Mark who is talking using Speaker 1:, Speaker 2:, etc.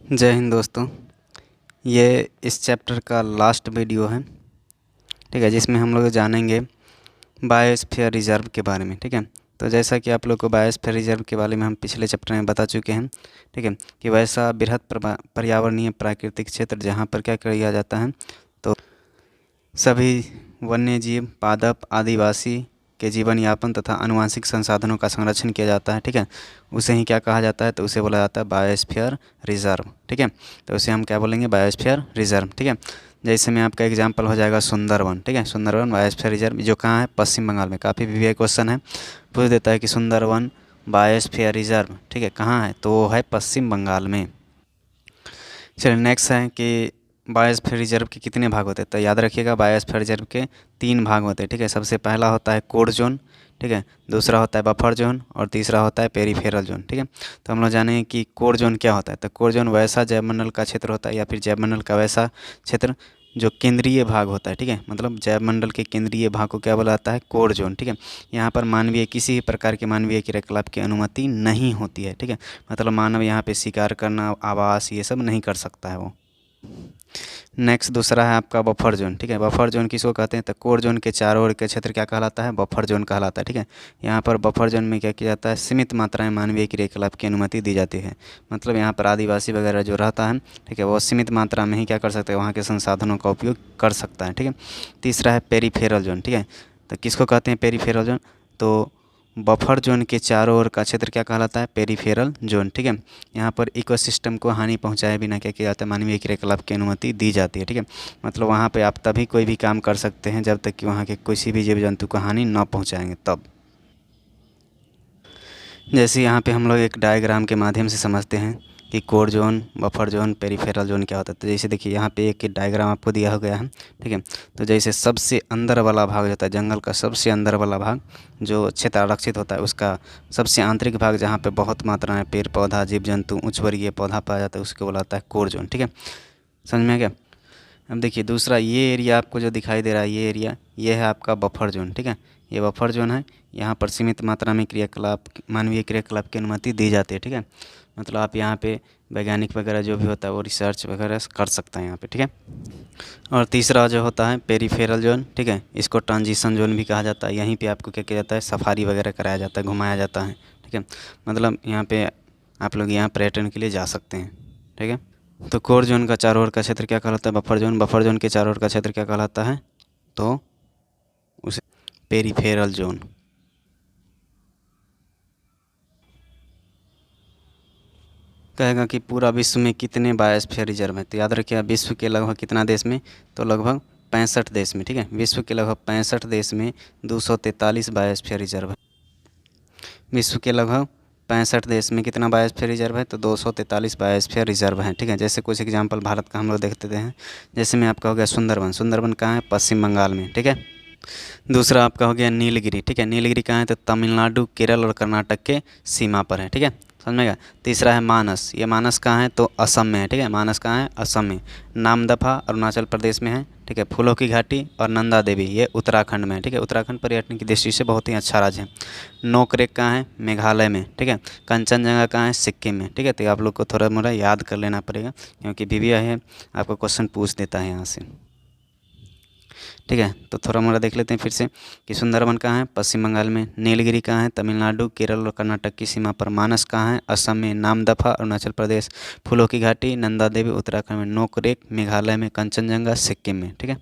Speaker 1: जय हिंद दोस्तों। ये इस चैप्टर का लास्ट वीडियो है, ठीक है, जिसमें हम लोग जानेंगे बायोस्फीयर रिजर्व के बारे में। ठीक है, तो जैसा कि आप लोग को बायोस्फीयर रिजर्व के बारे में हम पिछले चैप्टर में बता चुके हैं, ठीक है, कि वैसा बृहद पर्यावरणीय प्राकृतिक क्षेत्र जहाँ पर क्या किया जाता है, तो सभी वन्य जीव, पादप, आदिवासी के जीवन यापन तथा आनुवंशिक संसाधनों का संरक्षण किया जाता है। ठीक है, उसे ही क्या कहा जाता है, तो उसे बोला जाता है बायोस्फीयर रिजर्व। ठीक है, तो उसे हम क्या बोलेंगे, बायोस्फीयर रिजर्व। ठीक है, जैसे में आपका एग्जांपल हो जाएगा सुंदरवन। ठीक है, सुंदरवन बायोस्फीयर रिजर्व जो कहाँ है, पश्चिम बंगाल में। काफ़ी वीवीआई क्वेश्चन है, पूछ देता है कि सुंदरवन बायोस्फीयर रिजर्व, ठीक है, कहाँ है, तो वो है पश्चिम बंगाल में। चलिए नेक्स्ट है कि बायोस्फीयर रिजर्व के कितने भाग होते हैं, तो याद रखिएगा बायोस्फीयर रिजर्व के 3 भाग होते हैं। ठीक है, सबसे पहला होता है कोर जोन, ठीक है, दूसरा होता है बफर जोन और तीसरा होता है पेरीफेरल जोन। ठीक है, तो हम लोग जानेंगे कि कोर जोन क्या होता है। तो कोर जोन वैसा जैवमंडल का क्षेत्र होता है या फिर जैवमंडल का वैसा क्षेत्र जो केंद्रीय भाग होता है। ठीक है, मतलब जैवमंडल के केंद्रीय भाग को क्या बोला जाता है, कोर जोन। ठीक है, यहाँ पर मानवीय किसी भी प्रकार के मानवीय क्रियाकलाप की अनुमति नहीं होती है। ठीक है, मतलब मानव यहाँ पे शिकार करना, आवास, ये सब नहीं कर सकता है वो। नेक्स्ट दूसरा है आपका बफर जोन। ठीक है, बफर जोन किसको कहते हैं, तो कोर जोन के चारों ओर के क्षेत्र क्या कहलाता है, बफर जोन कहलाता है। ठीक है, यहाँ पर बफर जोन में क्या किया जाता है, सीमित मात्रा में मानवीय क्रियाकलाप की अनुमति दी जाती है। मतलब यहाँ पर आदिवासी वगैरह जो रहता है, ठीक है, वो सीमित मात्रा में ही क्या कर सकते हैं, वहाँ के संसाधनों का उपयोग कर सकता है। ठीक है, तीसरा है पेरीफेरल जोन। ठीक है, तो किसको कहते हैं पेरीफेरल जोन, तो बफर जोन के चारों ओर का क्षेत्र क्या कहलाता है, पेरीफेरल जोन। ठीक है, यहाँ पर इकोसिस्टम को हानि पहुँचाए बिना क्या किया जाता है, मानवीय क्रियाकलाप की अनुमति दी जाती है। ठीक है, मतलब वहाँ पे आप तभी कोई भी काम कर सकते हैं जब तक कि वहाँ के किसी भी जीव जंतु को हानि न पहुँचाएंगे तब। जैसे यहाँ पे हम लोग एक डायग्राम के माध्यम से समझते हैं कि core zone, buffer zone, peripheral zone क्या होता है। तो जैसे देखिए यहाँ पे एक डायग्राम आपको दिया हो गया है। ठीक है, तो जैसे सबसे अंदर वाला भाग होता है जंगल का, सबसे अंदर वाला भाग जो क्षेत्र आरक्षित होता है, उसका सबसे आंतरिक भाग जहाँ पे बहुत मात्रा में पेड़ पौधा, जीव जंतु, उच्च वर्गीय पौधा पाया जाता है, उसको बोलाता है कोर जोन। ठीक है, समझ में आ गया। अब देखिए दूसरा ये एरिया आपको जो दिखाई दे रहा है, ये एरिया, ये है आपका बफर जोन। ठीक है, ये बफर जोन है, यहाँ पर सीमित मात्रा में क्रियाकलाप, मानवीय क्रियाकलाप की अनुमति दी जाती है। ठीक है, मतलब आप यहाँ पे वैज्ञानिक वगैरह जो भी होता है वो रिसर्च वगैरह कर सकता है यहाँ पे। ठीक है, और तीसरा जो होता है पेरीफेरल जोन। ठीक है, इसको ट्रांजिशन जोन भी कहा जाता है। यहीं पे आपको क्या किया जाता है, सफारी वगैरह कराया जाता है, घुमाया जाता है। ठीक है, मतलब यहाँ पे आप लोग यहाँ पर्यटन के लिए जा सकते हैं। ठीक है, तो कोर जोन का चारों ओर का क्षेत्र क्या कहलाता है, बफर जोन। बफर जोन के चारों ओर का क्षेत्र क्या कहलाता है, तो उसे पेरीफेरल जोन। कहेगा कि पूरा विश्व में कितने बायोस्फीयर रिजर्व हैं, तो याद रखिए विश्व के लगभग कितना देश में, तो लगभग 65 देश में। ठीक है, विश्व के लगभग 65 देश में 243 बायोस्फीयर रिजर्व है। विश्व के लगभग 65 देश में कितना बायोस्फीयर रिजर्व है, तो 243 बायोस्फीयर रिजर्व हैं। ठीक है, जैसे कुछ एग्जांपल भारत का हम लोग देखते हैं। जैसे में आपका हो गया सुंदरवन। सुंदरवन कहाँ है, पश्चिम बंगाल में। ठीक है, दूसरा आपका हो गया नीलगिरी। ठीक है, नीलगिरी कहाँ है, तो तमिलनाडु, केरल और कर्नाटक के सीमा पर है। ठीक है, समझ में गया। तीसरा है मानस। ये मानस कहाँ है, तो असम में है। ठीक है, मानस कहाँ है, असम में। नामदफा अरुणाचल प्रदेश में है। ठीक है, फूलों की घाटी और नंदा देवी ये उत्तराखंड में है। ठीक है, उत्तराखंड पर्यटन की दृष्टि से बहुत ही अच्छा राज्य है। नोकरेक कहाँ है, मेघालय में। ठीक है, कंचनजंगा कहाँ है, सिक्किम में। ठीक है, तो आप लोग को थोड़ा मोड़ा याद कर लेना पड़ेगा, क्योंकि वीवीआई है, आपको क्वेश्चन पूछ देता है यहाँ से। ठीक है, तो थोड़ा मोड़ा देख लेते हैं फिर से कि सुंदरवन कहाँ है, पश्चिम बंगाल में। नीलगिरी कहाँ है, तमिलनाडु, केरल और कर्नाटक की सीमा पर। मानस कहाँ है, असम में। नामदफा अरुणाचल प्रदेश। फूलों की घाटी, नंदा देवी उत्तराखंड में। नोकरेक मेघालय में। कंचनजंगा सिक्किम में। ठीक है।